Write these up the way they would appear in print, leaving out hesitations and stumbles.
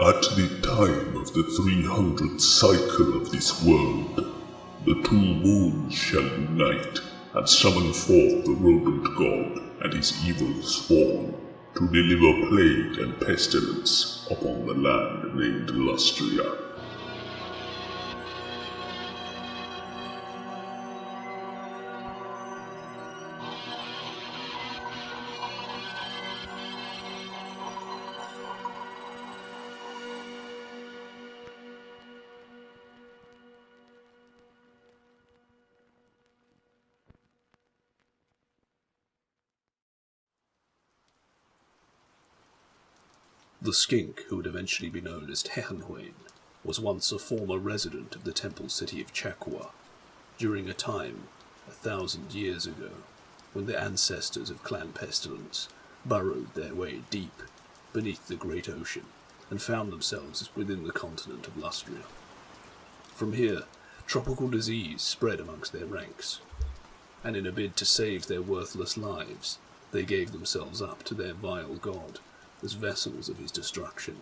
At the time of the 300th cycle of this world, the two moons shall unite and summon forth the rodent god and his evil spawn to deliver plague and pestilence upon the land named Lustria. The skink, who would eventually be known as Tehenhauin, was once a former resident of the temple city of Chakwa, during a time 1,000 years ago, when the ancestors of Clan Pestilens burrowed their way deep beneath the great ocean and found themselves within the continent of Lustria. From here, tropical disease spread amongst their ranks, and in a bid to save their worthless lives, they gave themselves up to their vile god as vessels of his destruction.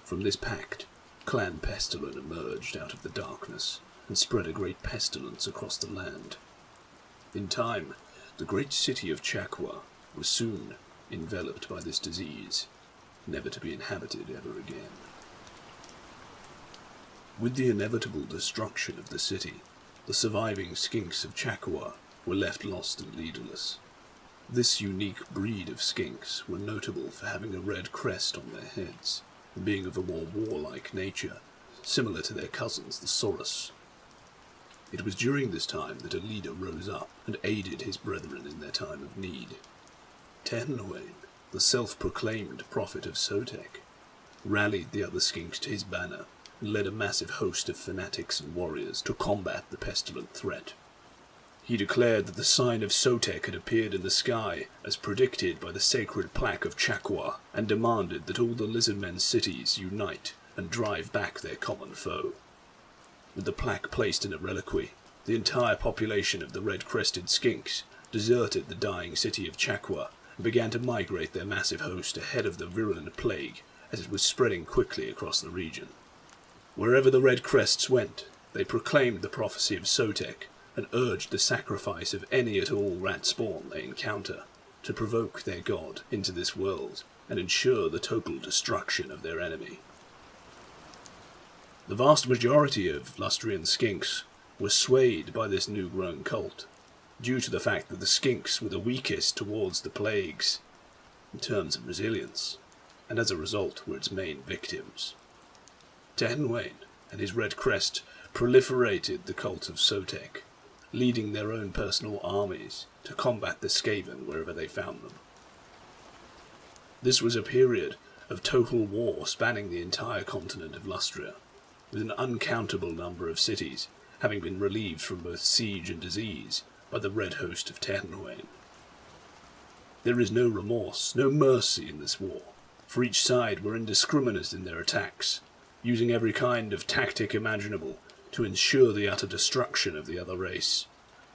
From this pact, Clan Pestilens emerged out of the darkness and spread a great pestilence across the land. In time, the great city of Chakwa was soon enveloped by this disease, never to be inhabited ever again. With the inevitable destruction of the city, the surviving skinks of Chakwa were left lost and leaderless. This unique breed of skinks were notable for having a red crest on their heads, and being of a more warlike nature, similar to their cousins the Saurus. It was during this time that a leader rose up and aided his brethren in their time of need. Tehenhauin, the self-proclaimed prophet of Sotek, rallied the other skinks to his banner and led a massive host of fanatics and warriors to combat the pestilent threat. He declared that the sign of Sotek had appeared in the sky as predicted by the sacred plaque of Chakwa, and demanded that all the Lizardmen cities unite and drive back their common foe. With the plaque placed in a reliquary, the entire population of the red-crested skinks deserted the dying city of Chakwa and began to migrate their massive host ahead of the virulent plague as it was spreading quickly across the region. Wherever the red crests went, they proclaimed the prophecy of Sotek and urged the sacrifice of any at all rat spawn they encounter to provoke their god into this world and ensure the total destruction of their enemy. The vast majority of Lustrian skinks were swayed by this new-grown cult, due to the fact that the skinks were the weakest towards the plagues in terms of resilience, and as a result were its main victims. Tehenhauin and his red crest proliferated the cult of Sotek, leading their own personal armies to combat the Skaven wherever they found them. This was a period of total war spanning the entire continent of Lustria, with an uncountable number of cities having been relieved from both siege and disease by the red host of Tehenhauin. There is no remorse, no mercy in this war, for each side were indiscriminate in their attacks, using every kind of tactic imaginable to ensure the utter destruction of the other race,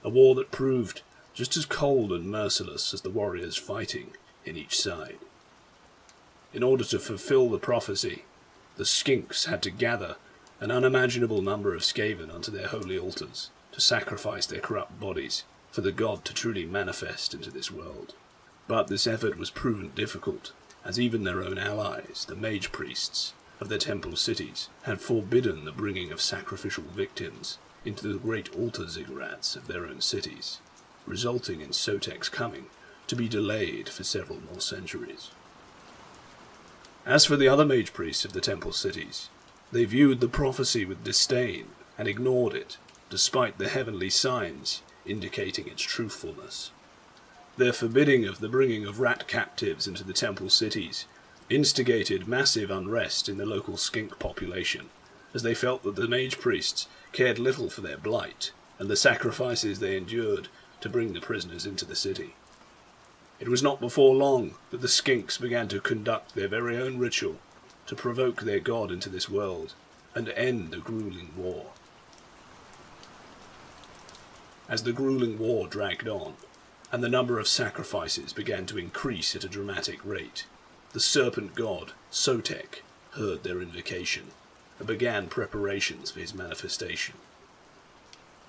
a war that proved just as cold and merciless as the warriors fighting in each side. In order to fulfill the prophecy, the skinks had to gather an unimaginable number of Skaven unto their holy altars to sacrifice their corrupt bodies for the god to truly manifest into this world. But this effort was proven difficult, as even their own allies, the mage priests of their temple cities, had forbidden the bringing of sacrificial victims into the great altar ziggurats of their own cities, resulting in Sotek's coming to be delayed for several more centuries. As for the other mage priests of the temple cities, they viewed the prophecy with disdain and ignored it, despite the heavenly signs indicating its truthfulness. Their forbidding of the bringing of rat captives into the temple cities instigated massive unrest in the local skink population, as they felt that the mage priests cared little for their blight and the sacrifices they endured to bring the prisoners into the city. It was not before long that the skinks began to conduct their very own ritual to provoke their god into this world and end the grueling war. As the grueling war dragged on, and the number of sacrifices began to increase at a dramatic rate, the serpent god, Sotek, heard their invocation and began preparations for his manifestation.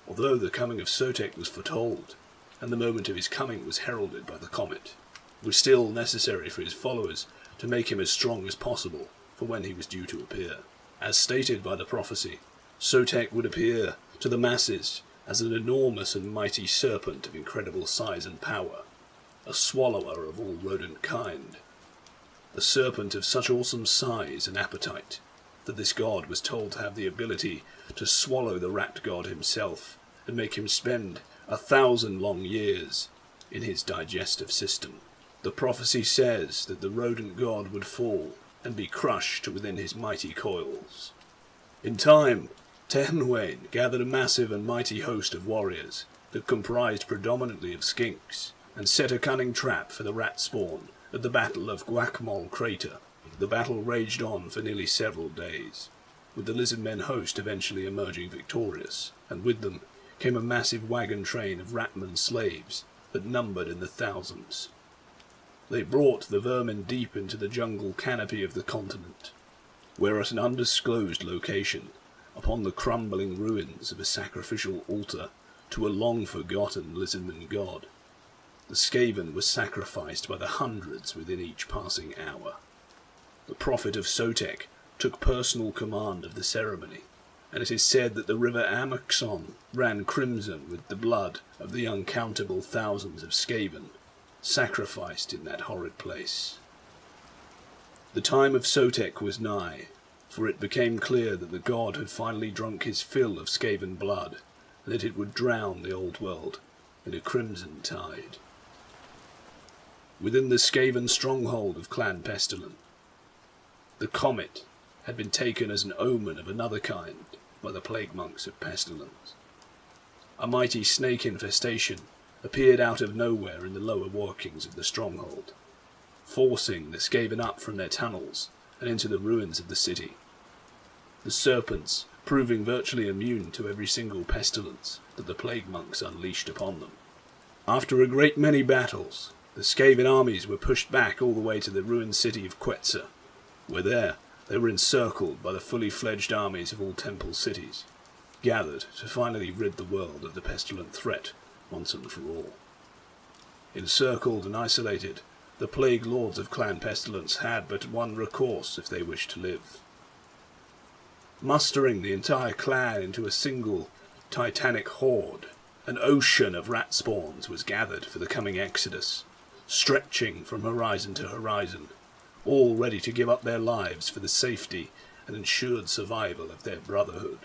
Although the coming of Sotek was foretold, and the moment of his coming was heralded by the comet, it was still necessary for his followers to make him as strong as possible for when he was due to appear. As stated by the prophecy, Sotek would appear to the masses as an enormous and mighty serpent of incredible size and power, a swallower of all rodent kind. A serpent of such awesome size and appetite that this god was told to have the ability to swallow the rat god himself and make him spend 1,000 long years in his digestive system. The prophecy says that the rodent god would fall and be crushed within his mighty coils. In time, Tehenhauin gathered a massive and mighty host of warriors that comprised predominantly of skinks and set a cunning trap for the rat spawn at the Battle of Guacamole Crater. The battle raged on for nearly several days, with the Lizardmen host eventually emerging victorious, and with them came a massive wagon train of ratman slaves that numbered in the thousands. They brought the vermin deep into the jungle canopy of the continent, where at an undisclosed location, upon the crumbling ruins of a sacrificial altar to a long-forgotten Lizardman god, the Skaven was sacrificed by the hundreds within each passing hour. The prophet of Sotek took personal command of the ceremony, and it is said that the river Amaxon ran crimson with the blood of the uncountable thousands of Skaven sacrificed in that horrid place. The time of Sotek was nigh, for it became clear that the god had finally drunk his fill of Skaven blood, and that it would drown the old world in a crimson tide. Within the Skaven stronghold of Clan Pestilens, the comet had been taken as an omen of another kind by the plague monks of Pestilens. A mighty snake infestation appeared out of nowhere in the lower workings of the stronghold, forcing the Skaven up from their tunnels and into the ruins of the city. The serpents proving virtually immune to every single pestilence that the plague monks unleashed upon them. After a great many battles, the Skaven armies were pushed back all the way to the ruined city of Quetza, where there they were encircled by the fully fledged armies of all temple cities, gathered to finally rid the world of the pestilent threat once and for all. Encircled and isolated, the plague lords of Clan Pestilens had but one recourse if they wished to live. Mustering the entire clan into a single titanic horde, an ocean of rat spawns was gathered for the coming exodus, stretching from horizon to horizon, all ready to give up their lives for the safety and ensured survival of their brotherhood.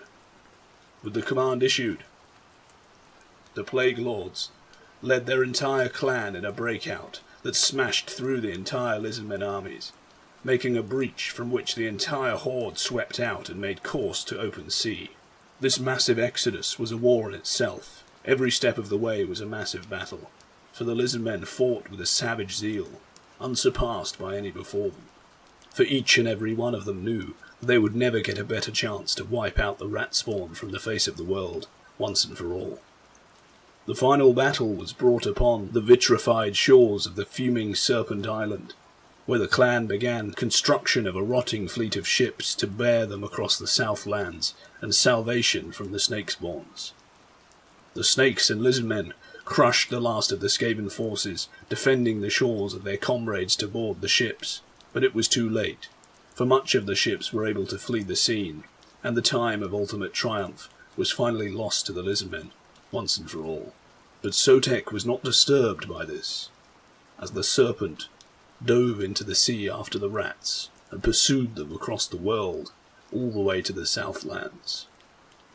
With the command issued, the Plague Lords led their entire clan in a breakout that smashed through the entire Lizardmen armies, making a breach from which the entire horde swept out and made course to open sea. This massive exodus was a war in itself. Every step of the way was a massive battle, for the Lizardmen fought with a savage zeal, unsurpassed by any before them. For each and every one of them knew that they would never get a better chance to wipe out the rat spawn from the face of the world, once and for all. The final battle was brought upon the vitrified shores of the fuming Serpent Island, where the clan began construction of a rotting fleet of ships to bear them across the Southlands and salvation from the snake spawns. The snakes and lizardmen crushed the last of the Skaven forces, defending the shores of their comrades to board the ships, but it was too late, for much of the ships were able to flee the scene, and the time of ultimate triumph was finally lost to the lizardmen, once and for all. But Sotek was not disturbed by this, as the serpent dove into the sea after the rats and pursued them across the world, all the way to the Southlands.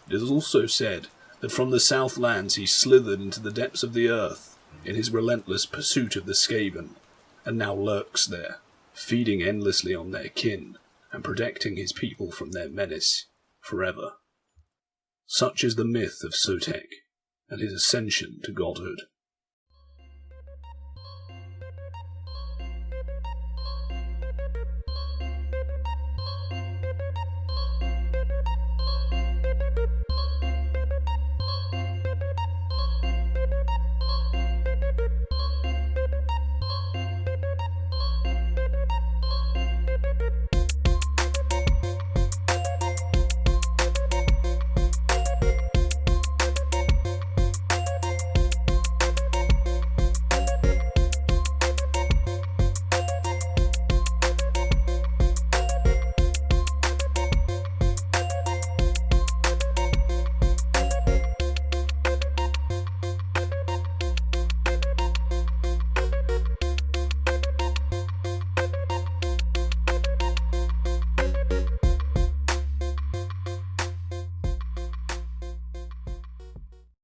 It is also said that from the Southlands he slithered into the depths of the earth in his relentless pursuit of the Skaven, and now lurks there, feeding endlessly on their kin and protecting his people from their menace forever. Such is the myth of Sotek, and his ascension to godhood.